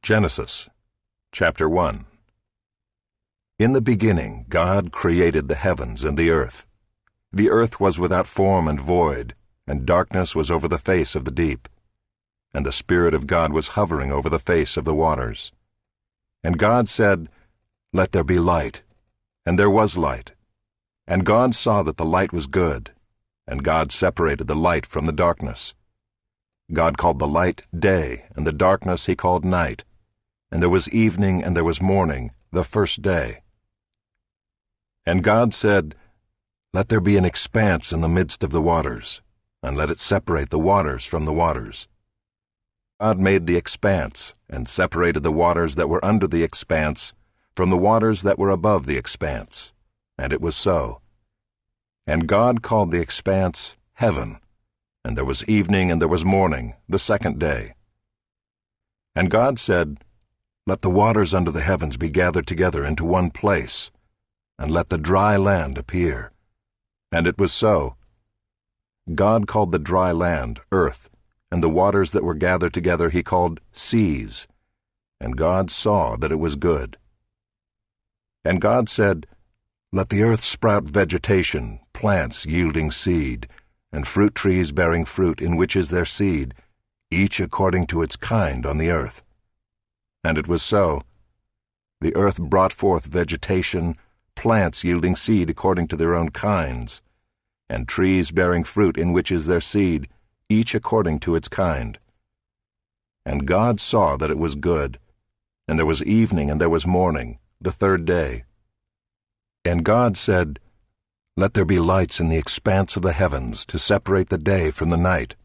Genesis, chapter 1. In the beginning God created the heavens and the earth. The earth was without form and void, and darkness was over the face of the deep. And the Spirit of God was hovering over the face of the waters. And God said, "Let there be light." And there was light. And God saw that the light was good, and God separated the light from the darkness. God called the light day, and the darkness he called night. And there was evening and there was morning, the first day. And God said, "Let there be an expanse in the midst of the waters, and let it separate the waters from the waters." God made the expanse, and separated the waters that were under the expanse from the waters that were above the expanse. And it was so. And God called the expanse heaven. And there was evening and there was morning, the second day. And God said, "Let the waters under the heavens be gathered together into one place, and let the dry land appear." And it was so. God called the dry land earth, and the waters that were gathered together he called seas. And God saw that it was good. And God said, "Let the earth sprout vegetation, plants yielding seed, and fruit trees bearing fruit in which is their seed, each according to its kind on the earth." And it was so. The earth brought forth vegetation, plants yielding seed according to their own kinds, and trees bearing fruit in which is their seed, each according to its kind. And God saw that it was good. And there was evening and there was morning, the third day. And God said, "Let there be lights in the expanse of the heavens to separate the day from the night,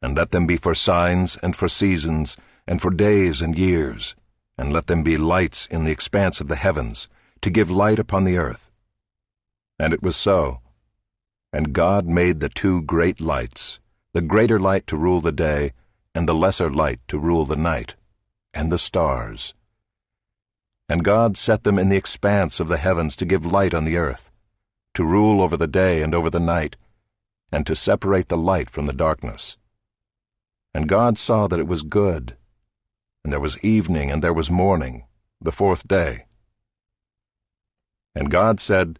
and let them be for signs and for seasons and for days and years, and let them be lights in the expanse of the heavens, to give light upon the earth." And it was so. And God made the two great lights, the greater light to rule the day, and the lesser light to rule the night, and the stars. And God set them in the expanse of the heavens to give light on the earth, to rule over the day and over the night, and to separate the light from the darkness. And God saw that it was good. And there was evening and there was morning, the fourth day. And God said,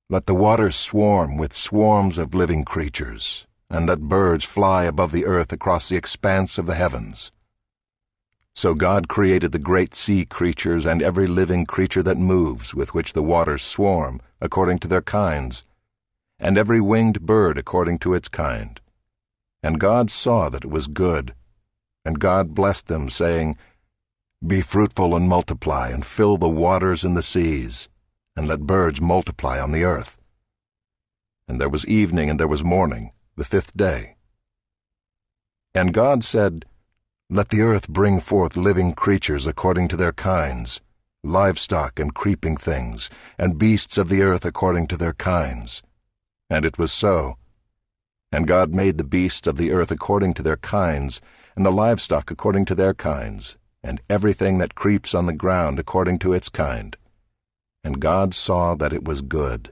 "Let the waters swarm with swarms of living creatures, and let birds fly above the earth across the expanse of the heavens." So God created the great sea creatures and every living creature that moves, with which the waters swarm, according to their kinds, and every winged bird according to its kind. And God saw that it was good. And God blessed them, saying, "Be fruitful and multiply, and fill the waters in the seas, and let birds multiply on the earth." And there was evening and there was morning, the fifth day. And God said, "Let the earth bring forth living creatures according to their kinds, livestock and creeping things, and beasts of the earth according to their kinds." And it was so. And God made the beasts of the earth according to their kinds, and the livestock according to their kinds, and everything that creeps on the ground according to its kind. And God saw that it was good.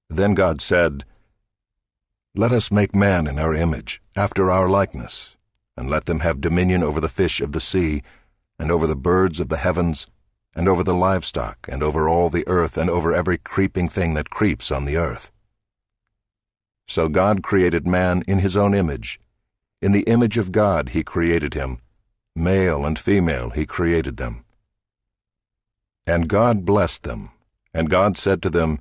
Then God said, "Let us make man in our image, after our likeness, and let them have dominion over the fish of the sea, and over the birds of the heavens, and over the livestock, and over all the earth, and over every creeping thing that creeps on the earth." So God created man in his own image. In the image of God he created him. Male and female he created them. And God blessed them. And God said to them,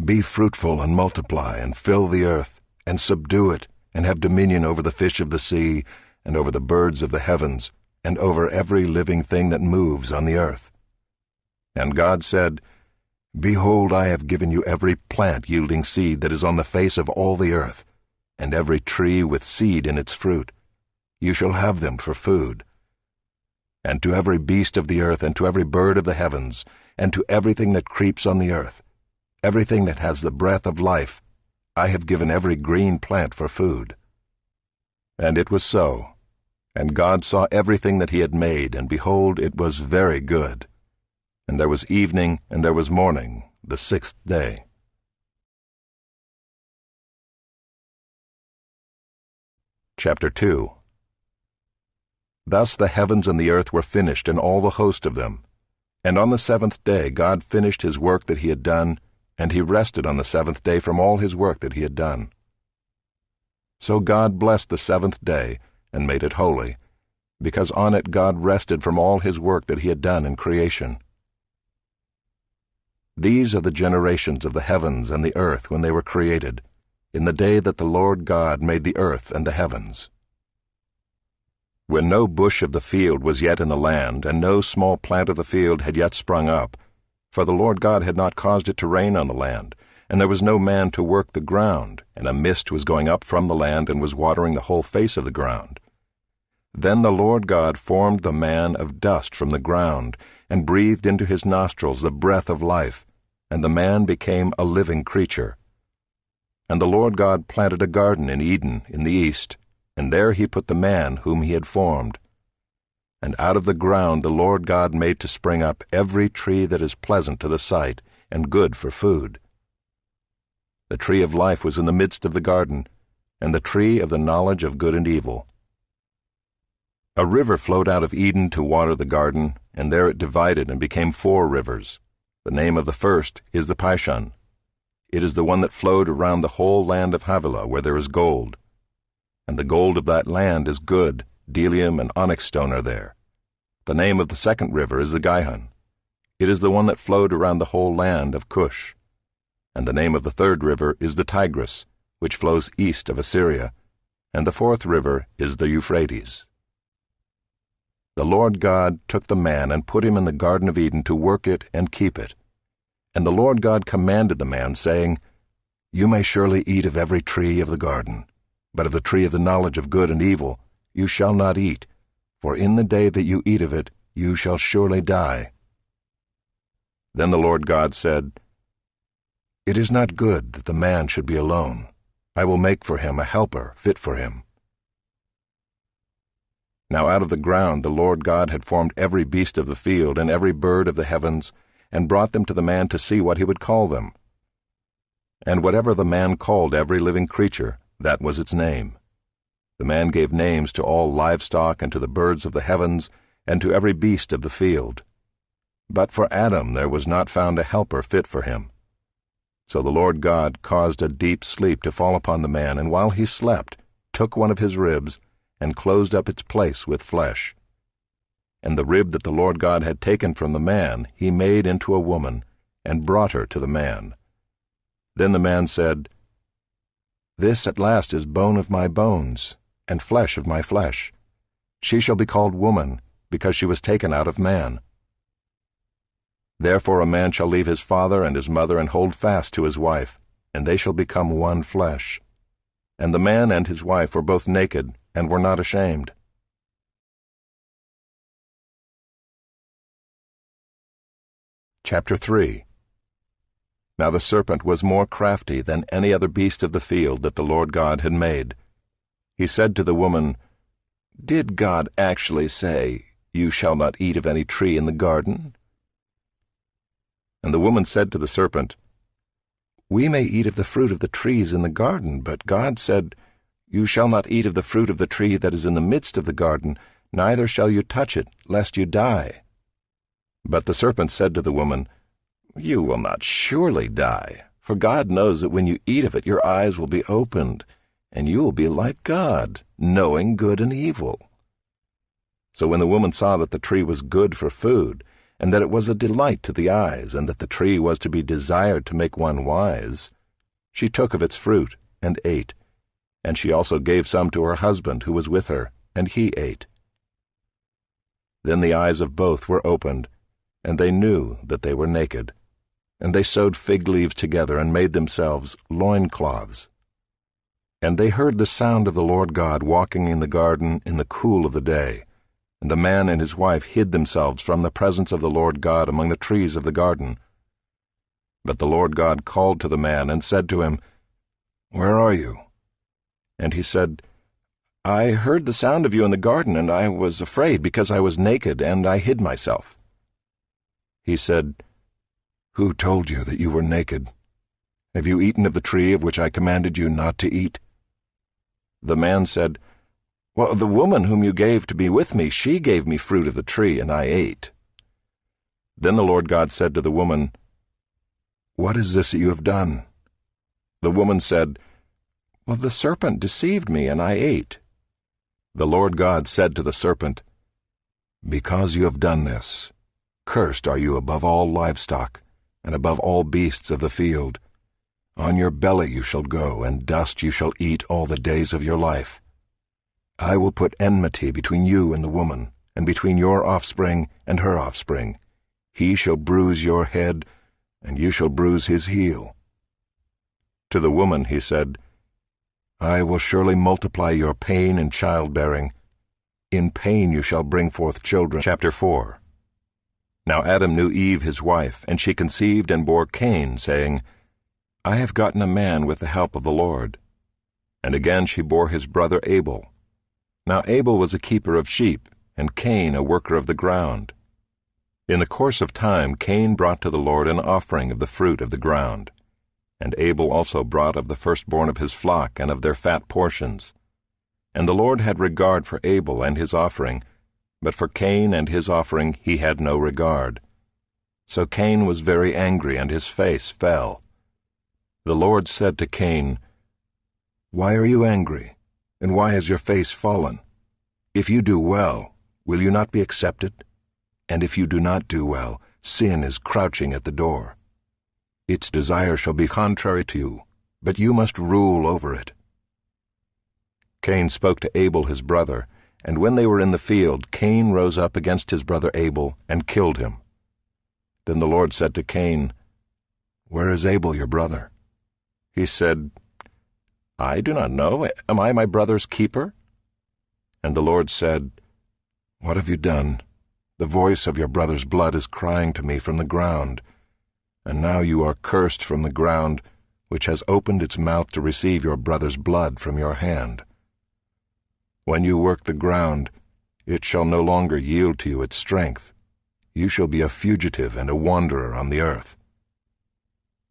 "Be fruitful and multiply, and fill the earth, and subdue it, and have dominion over the fish of the sea, and over the birds of the heavens, and over every living thing that moves on the earth." And God said, "Behold, I have given you every plant yielding seed that is on the face of all the earth, and every tree with seed in its fruit. You shall have them for food. And to every beast of the earth, and to every bird of the heavens, and to everything that creeps on the earth, everything that has the breath of life, I have given every green plant for food." And it was so. And God saw everything that he had made, and behold, it was very good. And there was evening and there was morning, the sixth day. Chapter 2. Thus the heavens and the earth were finished, and all the host of them. And on the seventh day God finished his work that he had done, and he rested on the seventh day from all his work that he had done. So God blessed the seventh day, and made it holy, because on it God rested from all his work that he had done in creation. These are the generations of the heavens and the earth when they were created, in the day that the Lord God made the earth and the heavens. When no bush of the field was yet in the land, and no small plant of the field had yet sprung up, for the Lord God had not caused it to rain on the land, and there was no man to work the ground, and a mist was going up from the land and was watering the whole face of the ground. Then the Lord God formed the man of dust from the ground, and breathed into his nostrils the breath of life, and the man became a living creature. And the Lord God planted a garden in Eden in the east, and there he put the man whom he had formed. And out of the ground the Lord God made to spring up every tree that is pleasant to the sight, and good for food. The tree of life was in the midst of the garden, and the tree of the knowledge of good and evil. A river flowed out of Eden to water the garden, and there it divided and became 4 rivers. The name of the first is the Pishon. It is the one that flowed around the whole land of Havilah, where there is gold. And the gold of that land is good, bdellium and onyx stone are there. The name of the second river is the Gihon. It is the one that flowed around the whole land of Cush. And the name of the third river is the Tigris, which flows east of Assyria. And the fourth river is the Euphrates. The Lord God took the man and put him in the Garden of Eden to work it and keep it. And the Lord God commanded the man, saying, You may surely eat of every tree of the garden, but of the tree of the knowledge of good and evil you shall not eat, for in the day that you eat of it you shall surely die. Then the Lord God said, It is not good that the man should be alone. I will make for him a helper fit for him. Now out of the ground the Lord God had formed every beast of the field and every bird of the heavens, and brought them to the man to see what he would call them. And whatever the man called every living creature, that was its name. The man gave names to all livestock and to the birds of the heavens and to every beast of the field. But for Adam there was not found a helper fit for him. So the Lord God caused a deep sleep to fall upon the man, and while he slept, took one of his ribs, and closed up its place with flesh. And the rib that the Lord God had taken from the man he made into a woman, and brought her to the man. Then the man said, This at last is bone of my bones, and flesh of my flesh. She shall be called woman, because she was taken out of man. Therefore a man shall leave his father and his mother, and hold fast to his wife, and they shall become one flesh. And the man and his wife were both naked, and were not ashamed. Chapter 3. Now the serpent was more crafty than any other beast of the field that the Lord God had made. He said to the woman, Did God actually say, You shall not eat of any tree in the garden? And the woman said to the serpent, We may eat of the fruit of the trees in the garden, but God said, You shall not eat of the fruit of the tree that is in the midst of the garden, neither shall you touch it, lest you die. But the serpent said to the woman, You will not surely die, for God knows that when you eat of it your eyes will be opened, and you will be like God, knowing good and evil. So when the woman saw that the tree was good for food, and that it was a delight to the eyes, and that the tree was to be desired to make one wise, she took of its fruit, and ate. And she also gave some to her husband who was with her, and he ate. Then the eyes of both were opened, and they knew that they were naked. And they sewed fig leaves together, and made themselves loincloths. And they heard the sound of the Lord God walking in the garden in the cool of the day. And the man and his wife hid themselves from the presence of the Lord God among the trees of the garden. But the Lord God called to the man, and said to him, Where are you? And he said, I heard the sound of you in the garden, and I was afraid, because I was naked, and I hid myself. He said, Who told you that you were naked? Have you eaten of the tree of which I commanded you not to eat? The man said, Well, the woman whom you gave to be with me, she gave me fruit of the tree, and I ate." Then the Lord God said to the woman, "What is this that you have done?" The woman said, "Well, the serpent deceived me, and I ate." The Lord God said to the serpent, "Because you have done this, cursed are you above all livestock, and above all beasts of the field. On your belly you shall go, and dust you shall eat all the days of your life. I will put enmity between you and the woman, and between your offspring and her offspring. He shall bruise your head, and you shall bruise his heel." To the woman he said, "I will surely multiply your pain in childbearing. In pain you shall bring forth children." Chapter 4. Now Adam knew Eve his wife, and she conceived and bore Cain, saying, "I have gotten a man with the help of the Lord." And again she bore his brother Abel. Now Abel was a keeper of sheep, and Cain a worker of the ground. In the course of time Cain brought to the Lord an offering of the fruit of the ground. And Abel also brought of the firstborn of his flock and of their fat portions. And the Lord had regard for Abel and his offering, but for Cain and his offering he had no regard. So Cain was very angry, and his face fell. The Lord said to Cain, "Why are you angry, and why has your face fallen? If you do well, will you not be accepted? And if you do not do well, sin is crouching at the door. Its desire shall be contrary to you, but you must rule over it." Cain spoke to Abel his brother, and when they were in the field, Cain rose up against his brother Abel and killed him. Then the Lord said to Cain, "Where is Abel your brother?" He said, "I do not know. Am I my brother's keeper?" And the Lord said, "What have you done? The voice of your brother's blood is crying to me from the ground. And now you are cursed from the ground, which has opened its mouth to receive your brother's blood from your hand. When you work the ground, it shall no longer yield to you its strength. You shall be a fugitive and a wanderer on the earth."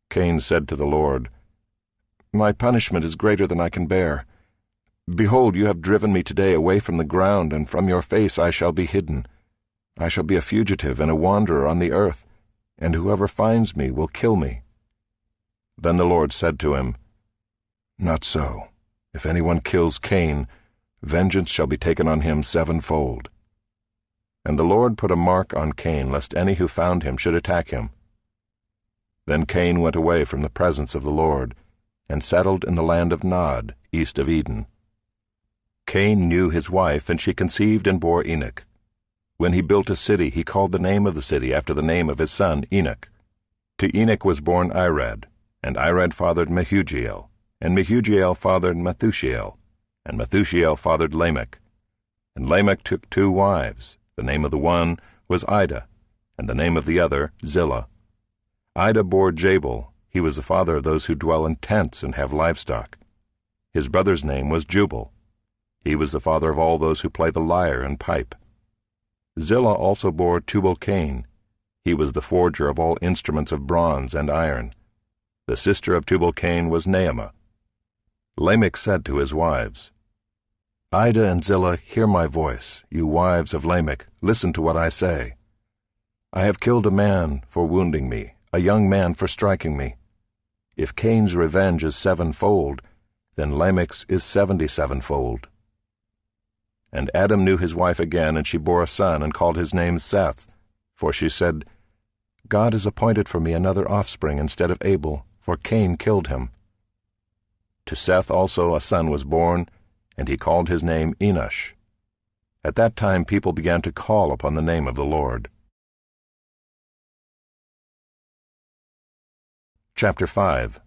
Cain said to the Lord, "My punishment is greater than I can bear. Behold, you have driven me today away from the ground, and from your face I shall be hidden. I shall be a fugitive and a wanderer on the earth, and whoever finds me will kill me." Then the Lord said to him, "Not so. If anyone kills Cain, vengeance shall be taken on him sevenfold." And the Lord put a mark on Cain, lest any who found him should attack him. Then Cain went away from the presence of the Lord, and settled in the land of Nod, east of Eden. Cain knew his wife, and she conceived and bore Enoch. When he built a city, he called the name of the city after the name of his son Enoch. To Enoch was born Irad, and Irad fathered Mehujael, and Mehujael fathered Methushael, and Methushael fathered Lamech. And Lamech took 2 wives. The name of the one was Ida, and the name of the other Zillah. Ida bore Jabal. He was the father of those who dwell in tents and have livestock. His brother's name was Jubal. He was the father of all those who play the lyre and pipe. Zillah also bore Tubal-Cain. He was the forger of all instruments of bronze and iron. The sister of Tubal-Cain was Naamah. Lamech said to his wives, "Ida and Zillah, hear my voice. You wives of Lamech, listen to what I say. I have killed a man for wounding me, a young man for striking me. If Cain's revenge is 7-fold, then Lamech's is 77-fold. And Adam knew his wife again, and she bore a son, and called his name Seth. For she said, God has appointed for me another offspring instead of Abel, for Cain killed him. To Seth also a son was born, and he called his name Enosh. At that time people began to call upon the name of the Lord. Chapter 5.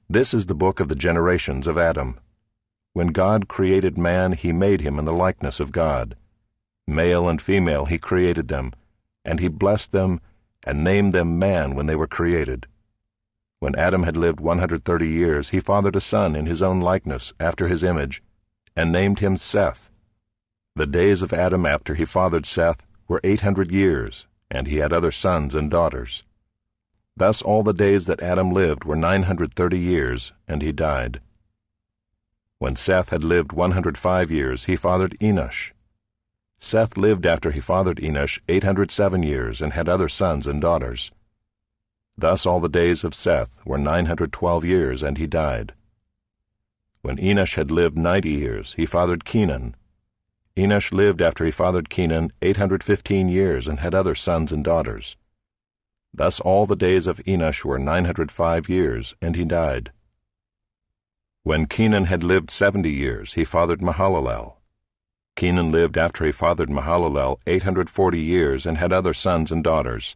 This is the book of the generations of Adam. When God created man, he made him in the likeness of God. Male and female he created them, and he blessed them and named them man when they were created. When Adam had lived 130 years, he fathered a son in his own likeness, after his image, and named him Seth. The days of Adam after he fathered Seth were 800 years, and he had other sons and daughters. Thus all the days that Adam lived were 930 years, and he died. When Seth had lived 105 years, he fathered Enosh. Seth lived after he fathered Enosh 807 years, and had other sons and daughters. Thus all the days of Seth were 912 years, and he died. When Enosh had lived 90 years, he fathered Kenan. Enosh lived after he fathered Kenan 815 years, and had other sons and daughters. Thus all the days of Enosh were 905 years, and he died. When Kenan had lived 70 years, he fathered Mahalalel. Kenan lived after he fathered Mahalalel 840 years, and had other sons and daughters.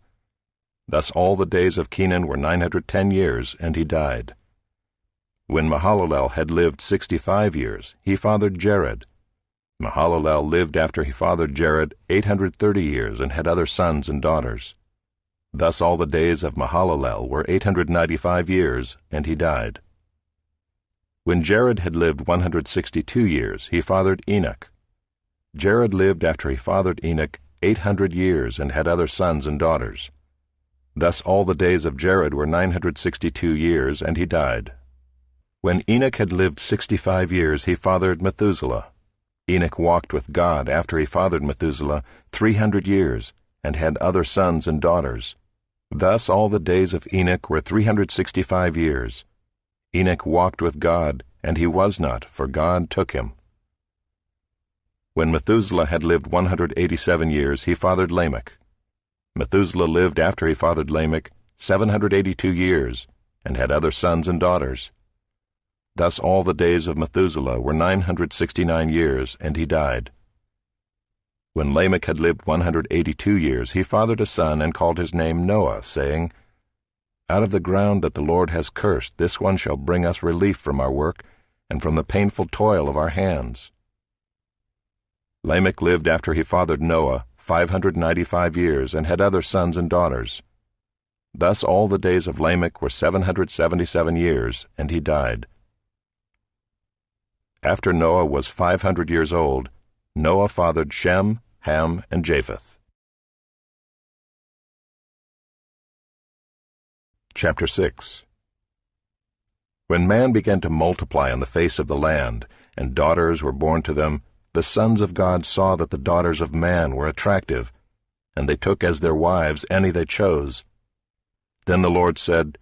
Thus all the days of Kenan were 910 years, and he died. When Mahalalel had lived 65 years, he fathered Jared. Mahalalel lived after he fathered Jared 830 years, and had other sons and daughters. Thus all the days of Mahalalel were 895 years, and he died. When Jared had lived 162 years, he fathered Enoch. Jared lived after he fathered Enoch 800 years, and had other sons and daughters. Thus all the days of Jared were 962 years, and he died. When Enoch had lived 65 years, he fathered Methuselah. Enoch walked with God after he fathered Methuselah 300 years, and had other sons and daughters. Thus all the days of Enoch were 365 years. Enoch walked with God, and he was not, for God took him. When Methuselah had lived 187 years, he fathered Lamech. Methuselah lived after he fathered Lamech 782 years, and had other sons and daughters. Thus all the days of Methuselah were 969 years, and he died. When Lamech had lived 182 years, he fathered a son, and called his name Noah, saying, Out of the ground that the Lord has cursed, this one shall bring us relief from our work, and from the painful toil of our hands. Lamech lived after he fathered Noah 595 years, and had other sons and daughters. Thus all the days of Lamech were 777 years, and he died. After Noah was 500 years old, Noah fathered Shem, Ham, and Japheth. Chapter 6. When man began to multiply on the face of the land, and daughters were born to them, the sons of God saw that the daughters of man were attractive, and they took as their wives any they chose. Then the Lord said,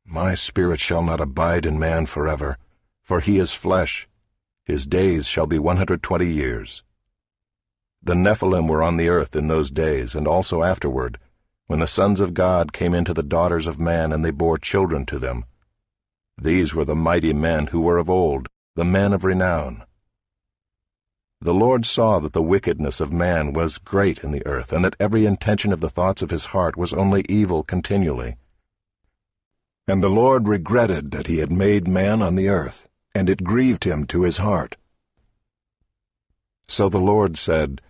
My spirit shall not abide in man forever, for he is flesh. His days shall be 120 years. The Nephilim were on the earth in those days, and also afterward, when the sons of God came into the daughters of man, and they bore children to them. These were the mighty men who were of old, the men of renown. The Lord saw that the wickedness of man was great in the earth, and that every intention of the thoughts of his heart was only evil continually. And the Lord regretted that he had made man on the earth, and it grieved him to his heart. So the Lord said,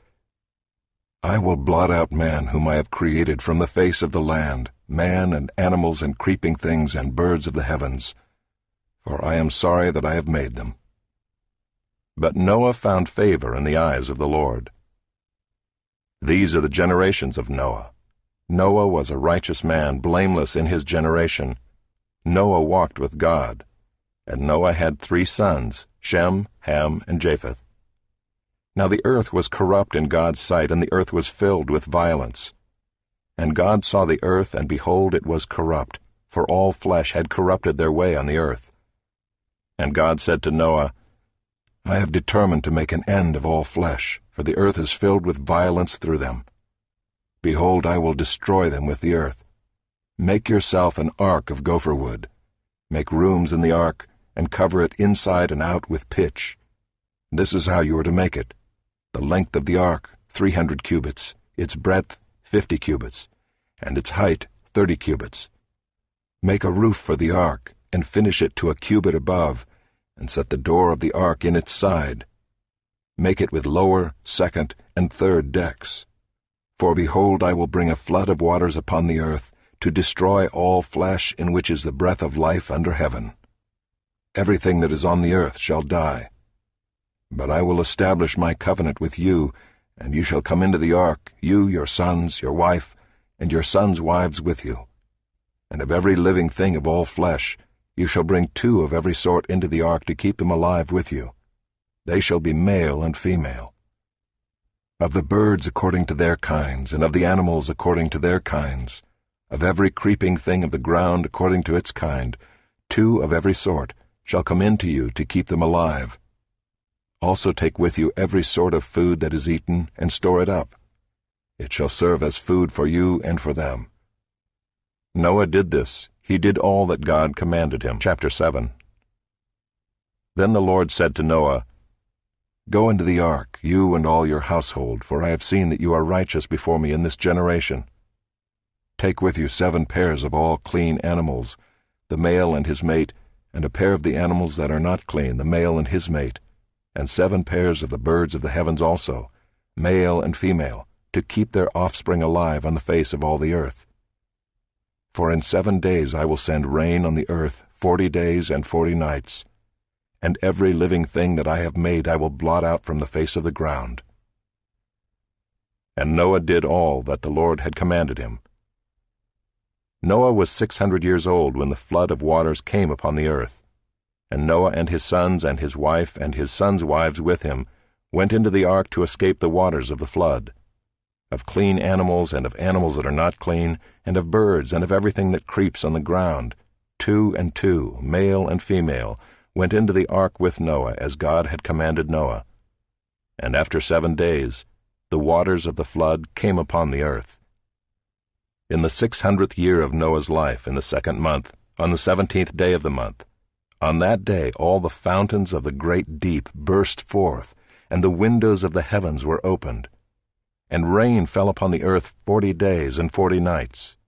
I will blot out man whom I have created from the face of the land, man and animals and creeping things and birds of the heavens, for I am sorry that I have made them. But Noah found favor in the eyes of the Lord. These are the generations of Noah. Noah was a righteous man, blameless in his generation. Noah walked with God. And Noah had 3 sons, Shem, Ham, and Japheth. Now the earth was corrupt in God's sight, and the earth was filled with violence. And God saw the earth, and behold, it was corrupt, for all flesh had corrupted their way on the earth. And God said to Noah, I have determined to make an end of all flesh, for the earth is filled with violence through them. Behold, I will destroy them with the earth. Make yourself an ark of gopher wood. Make rooms in the ark, and cover it inside and out with pitch. This is how you are to make it. The length of the ark, 300 cubits, its breadth, 50 cubits, and its height, 30 cubits. Make a roof for the ark, and finish it to a cubit above, and set the door of the ark in its side. Make it with lower, second, and third decks. For behold, I will bring a flood of waters upon the earth, to destroy all flesh in which is the breath of life under heaven. Everything that is on the earth shall die. But I will establish my covenant with you, and you shall come into the ark, you, your sons, your wife, and your sons' wives with you. And of every living thing of all flesh, you shall bring 2 of every sort into the ark to keep them alive with you, They shall be male and female. Of the birds according to their kinds, and of the animals according to their kinds, of every creeping thing of the ground according to its kind, 2 of every sort shall come in to you to keep them alive. Also take with you every sort of food that is eaten, and store it up. It shall serve as food for you and for them. Noah did this. He did all that God commanded him. Chapter 7. Then the Lord said to Noah, Go into the ark, you and all your household, for I have seen that you are righteous before me in this generation. Take with you 7 pairs of all clean animals, the male and his mate, and a pair of the animals that are not clean, the male and his mate, and 7 pairs of the birds of the heavens also, male and female, to keep their offspring alive on the face of all the earth. For in 7 days I will send rain on the earth 40 days and 40 nights, and every living thing that I have made I will blot out from the face of the ground. And Noah did all that the Lord had commanded him. Noah was 600 years old when the flood of waters came upon the earth. And Noah and his sons and his wife and his sons' wives with him went into the ark to escape the waters of the flood. Of clean animals and of animals that are not clean, and of birds and of everything that creeps on the ground, 2 and 2, male and female, went into the ark with Noah as God had commanded Noah. And after 7 days the waters of the flood came upon the earth. In the 600th year of Noah's life, in the 2nd month, on the 17th day of the month, on that day all the fountains of the great deep burst forth, and the windows of the heavens were opened. And rain fell upon the earth 40 days and 40 nights.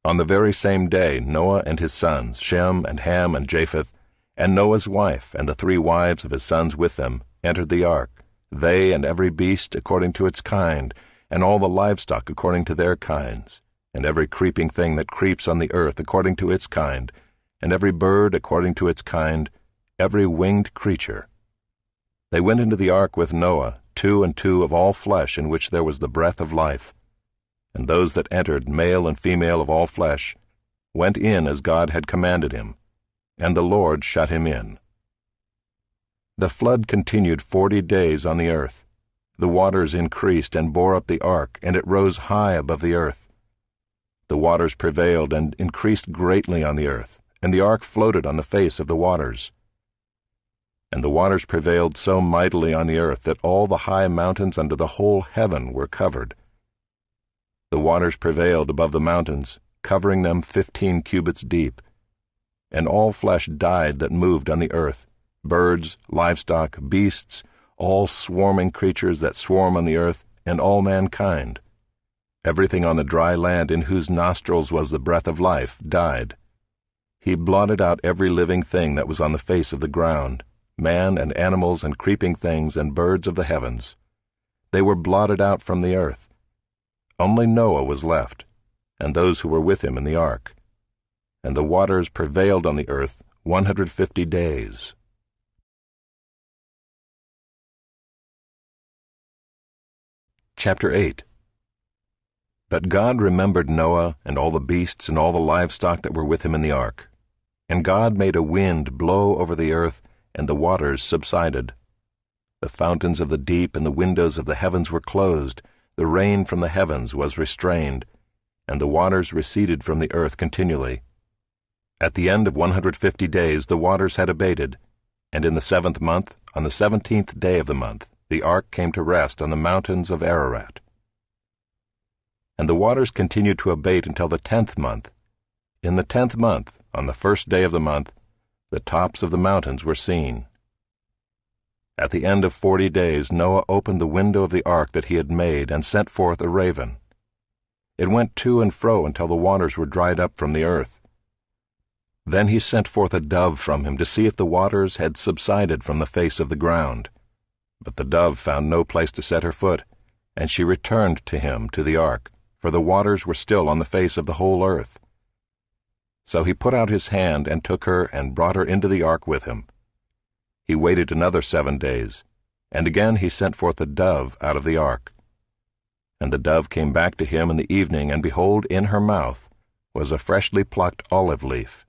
On the very same day Noah and his sons, Shem and Ham and Japheth, and Noah's wife and the 3 wives of his sons with them, entered the ark, they and every beast according to its kind, and all the livestock according to their kinds, and every creeping thing that creeps on the earth according to its kind, and every bird according to its kind, every winged creature. They went into the ark with Noah, 2 and 2 of all flesh in which there was the breath of life. And those that entered, male and female of all flesh, went in as God had commanded him, and the Lord shut him in. The flood continued 40 days on the earth. The waters increased and bore up the ark, and it rose high above the earth. The waters prevailed and increased greatly on the earth, and the ark floated on the face of the waters. And the waters prevailed so mightily on the earth that all the high mountains under the whole heaven were covered. The waters prevailed above the mountains, covering them 15 cubits deep. And all flesh died that moved on the earth, birds, livestock, beasts, all swarming creatures that swarm on the earth, and all mankind. Everything on the dry land in whose nostrils was the breath of life died. He blotted out every living thing that was on the face of the ground, man and animals and creeping things and birds of the heavens. They were blotted out from the earth. Only Noah was left, and those who were with him in the ark. And the waters prevailed on the earth 150 days. Chapter 8. But God remembered Noah and all the beasts and all the livestock that were with him in the ark. And God made a wind blow over the earth, and the waters subsided. The fountains of the deep and the windows of the heavens were closed, the rain from the heavens was restrained, and the waters receded from the earth continually. At the end of 150 days the waters had abated, and in the 7th month, on the 17th day of the month, the ark came to rest on the mountains of Ararat. And the waters continued to abate until the 10th month. In the 10th month, on the 1st day of the month, the tops of the mountains were seen. At the end of 40 days Noah opened the window of the ark that he had made, and sent forth a raven. It went to and fro until the waters were dried up from the earth. Then he sent forth a dove from him to see if the waters had subsided from the face of the ground. But the dove found no place to set her foot, and she returned to him to the ark, for the waters were still on the face of the whole earth. So he put out his hand and took her and brought her into the ark with him. He waited another 7 days, and again he sent forth a dove out of the ark. And the dove came back to him in the evening, and behold, in her mouth was a freshly plucked olive leaf.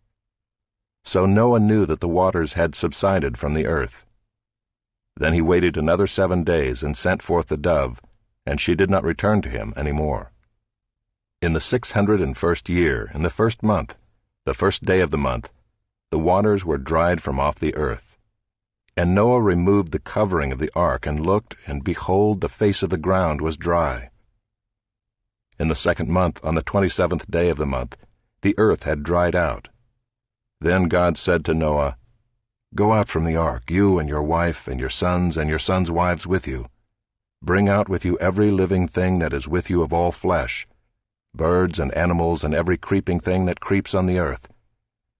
So Noah knew that the waters had subsided from the earth. Then he waited another 7 days and sent forth the dove, and she did not return to him any more. In the 601st year, in the 1st month, the 1st day of the month, the waters were dried from off the earth. And Noah removed the covering of the ark, and looked, and behold, the face of the ground was dry. In the 2nd month, on the 27th day of the month, the earth had dried out. Then God said to Noah, "Go out from the ark, you and your wife and your sons wives with you. Bring out with you every living thing that is with you of all flesh, birds and animals and every creeping thing that creeps on the earth,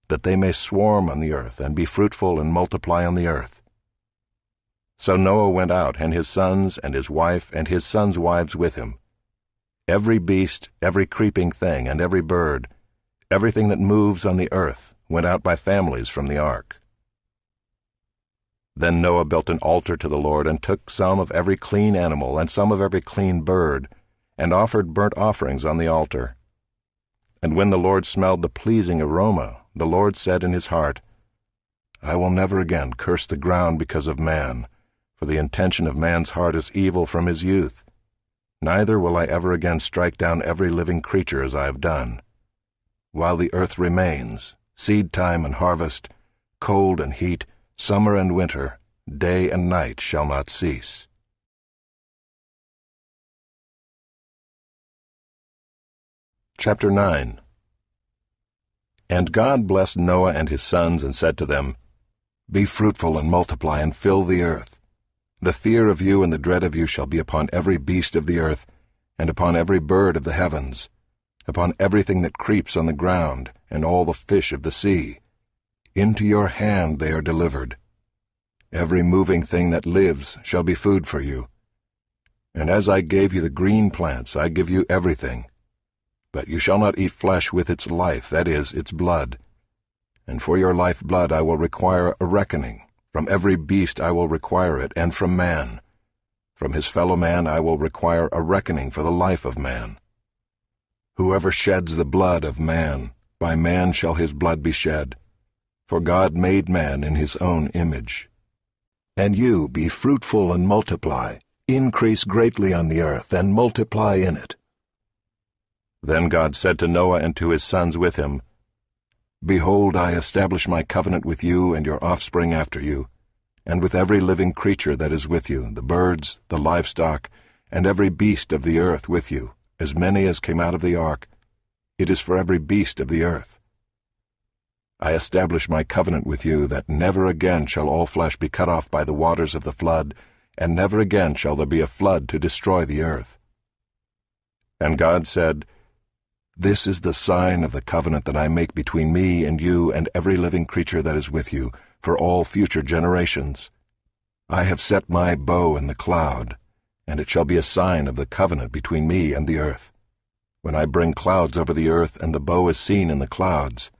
that they may swarm on the earth and be fruitful and multiply on the earth." So Noah went out, and his sons and his wife and his sons' wives with him. Every beast, every creeping thing, and every bird, everything that moves on the earth, went out by families from the ark. Then Noah built an altar to the Lord, and took some of every clean animal and some of every clean bird, and offered burnt offerings on the altar. And when the Lord smelled the pleasing aroma, the Lord said in his heart, "I will never again curse the ground because of man, for the intention of man's heart is evil from his youth. Neither will I ever again strike down every living creature as I have done. While the earth remains, seed time and harvest, cold and heat, summer and winter, day and night shall not cease." Chapter 9. And God blessed Noah and his sons, and said to them, "Be fruitful and multiply, and fill the earth. The fear of you and the dread of you shall be upon every beast of the earth, and upon every bird of the heavens, upon everything that creeps on the ground, and all the fish of the sea. Into your hand they are delivered. Every moving thing that lives shall be food for you. And as I gave you the green plants, I give you everything. But you shall not eat flesh with its life, that is, its blood. And for your life blood I will require a reckoning. From every beast I will require it, and from man. From his fellow man I will require a reckoning for the life of man. Whoever sheds the blood of man, by man shall his blood be shed. For God made man in his own image. And you be fruitful and multiply, increase greatly on the earth, and multiply in it." Then God said to Noah and to his sons with him, "Behold, I establish my covenant with you and your offspring after you, and with every living creature that is with you, the birds, the livestock, and every beast of the earth with you, as many as came out of the ark. It is for every beast of the earth. I establish my covenant with you, that never again shall all flesh be cut off by the waters of the flood, and never again shall there be a flood to destroy the earth." And God said, "This is the sign of the covenant that I make between me and you and every living creature that is with you, for all future generations. I have set my bow in the cloud, and it shall be a sign of the covenant between me and the earth. When I bring clouds over the earth, and the bow is seen in the clouds,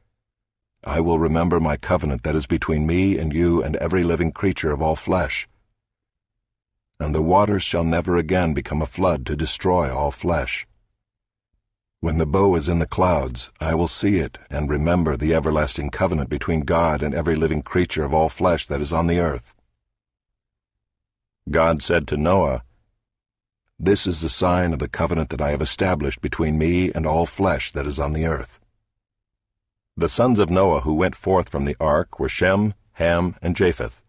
I will remember my covenant that is between me and you and every living creature of all flesh. And the waters shall never again become a flood to destroy all flesh. When the bow is in the clouds, I will see it, and remember the everlasting covenant between God and every living creature of all flesh that is on the earth." God said to Noah, "This is the sign of the covenant that I have established between me and all flesh that is on the earth." The sons of Noah who went forth from the ark were Shem, Ham, and Japheth.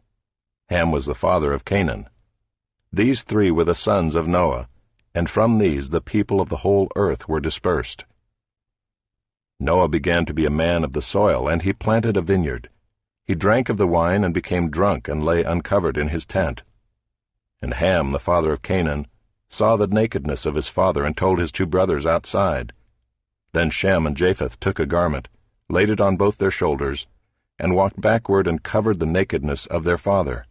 Ham was the father of Canaan. These three were the sons of Noah, and from these the people of the whole earth were dispersed. Noah began to be a man of the soil, and he planted a vineyard. He drank of the wine and became drunk, and lay uncovered in his tent. And Ham, the father of Canaan, saw the nakedness of his father, and told his 2 brothers outside. Then Shem and Japheth took a garment, laid it on both their shoulders, and walked backward and covered the nakedness of their father.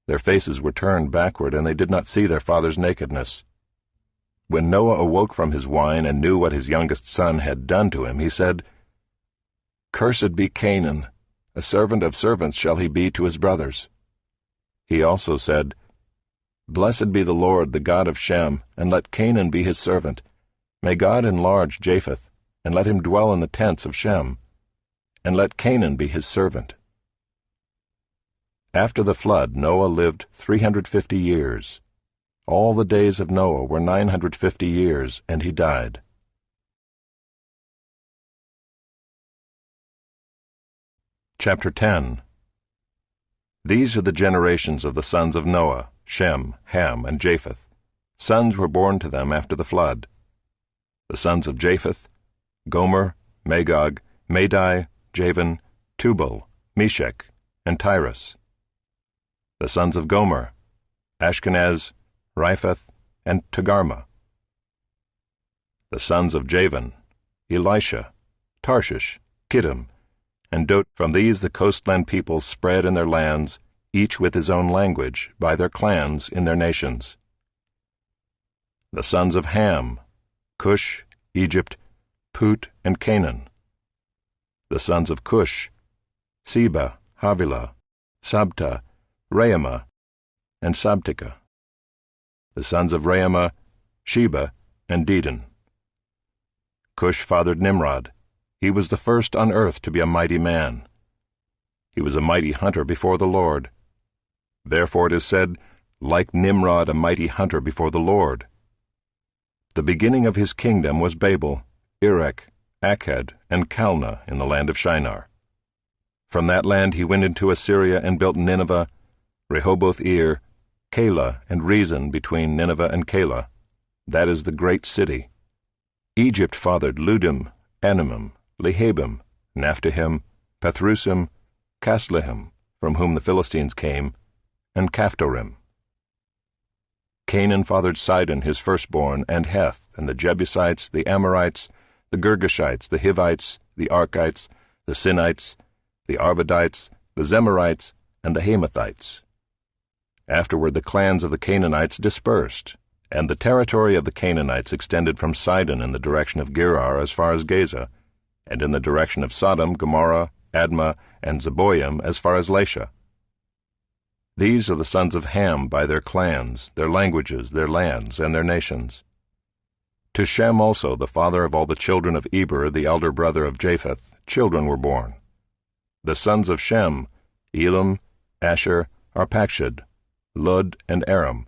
Their faces were turned backward, and they did not see their father's nakedness. When Noah awoke from his wine and knew what his youngest son had done to him, he said, "Cursed be Canaan, a servant of servants shall he be to his brothers." He also said, "Blessed be the Lord, the God of Shem, and let Canaan be his servant. May God enlarge Japheth, and let him dwell in the tents of Shem, and let Canaan be his servant." After the flood, Noah lived 350 years. All the days of Noah were 950 years, and he died. Chapter 10. These are the generations of the sons of Noah, Shem, Ham, and Japheth. Sons were born to them after the flood. The sons of Japheth: Gomer, Magog, Madai, Javan, Tubal, Meshech, and Tyrus. The sons of Gomer: Ashkenaz, Riphath, and Togarmah. The sons of Javan: Elisha, Tarshish, Kittim, and Dot. From these the coastland peoples spread in their lands, each with his own language, by their clans in their nations. The sons of Ham: Cush, Egypt, Put, and Canaan. The sons of Cush: Seba, Havilah, Sabta, Raamah, and Sabteka. The sons of Raamah: Sheba and Dedan. Cush fathered Nimrod. He was the first on earth to be a mighty man. He was a mighty hunter before the Lord. Therefore it is said, like Nimrod, a mighty hunter before the Lord. The beginning of his kingdom was Babel, Erech, Akkad, and Calneh in the land of Shinar. From that land he went into Assyria and built Nineveh, Rehoboth-ir, Calah, and Rezin between Nineveh and Calah. That is the great city. Egypt fathered Ludim, Anamim, Lehabim, Naphtuhim, Pathrusim, Casluhim, from whom the Philistines came, and Caphtorim. Canaan fathered Sidon his firstborn, and Heth, and the Jebusites, the Amorites, the Girgashites, the Hivites, the Arkites, the Sinites, the Arvadites, the Zemarites, and the Hamathites. Afterward the clans of the Canaanites dispersed, and the territory of the Canaanites extended from Sidon in the direction of Gerar as far as Gaza, and in the direction of Sodom, Gomorrah, Admah, and Zeboim as far as Lasha. These are the sons of Ham by their clans, their languages, their lands, and their nations. To Shem also, the father of all the children of Eber, the elder brother of Japheth, children were born. The sons of Shem: Elam, Asher, Arpachshad, Lud, and Aram.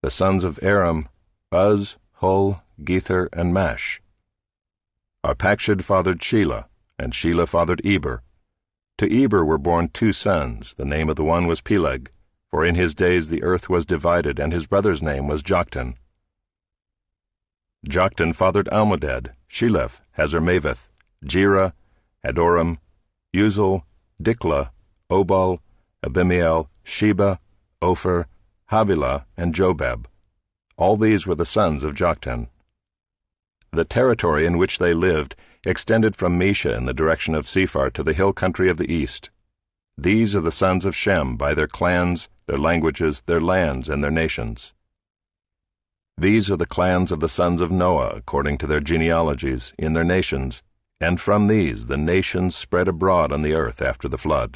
The sons of Aram: Uz, Hul, Gether, and Mash. Arpachshad fathered Shelah, and Shelah fathered Eber. To Eber were born 2 sons. The name of the one was Peleg, for in his days the earth was divided, and his brother's name was Joktan. Joktan fathered Almodad, Sheleph, Hazarmaveth, Jerah, Hadoram, Uzal, Diklah, Obal, Abimael, Sheba, Ophir, Havilah, and Jobab. All these were the sons of Joktan. The territory in which they lived extended from Mesha in the direction of Sephar to the hill country of the east. These are the sons of Shem by their clans, their languages, their lands, and their nations. These are the clans of the sons of Noah according to their genealogies, in their nations, and from these the nations spread abroad on the earth after the flood.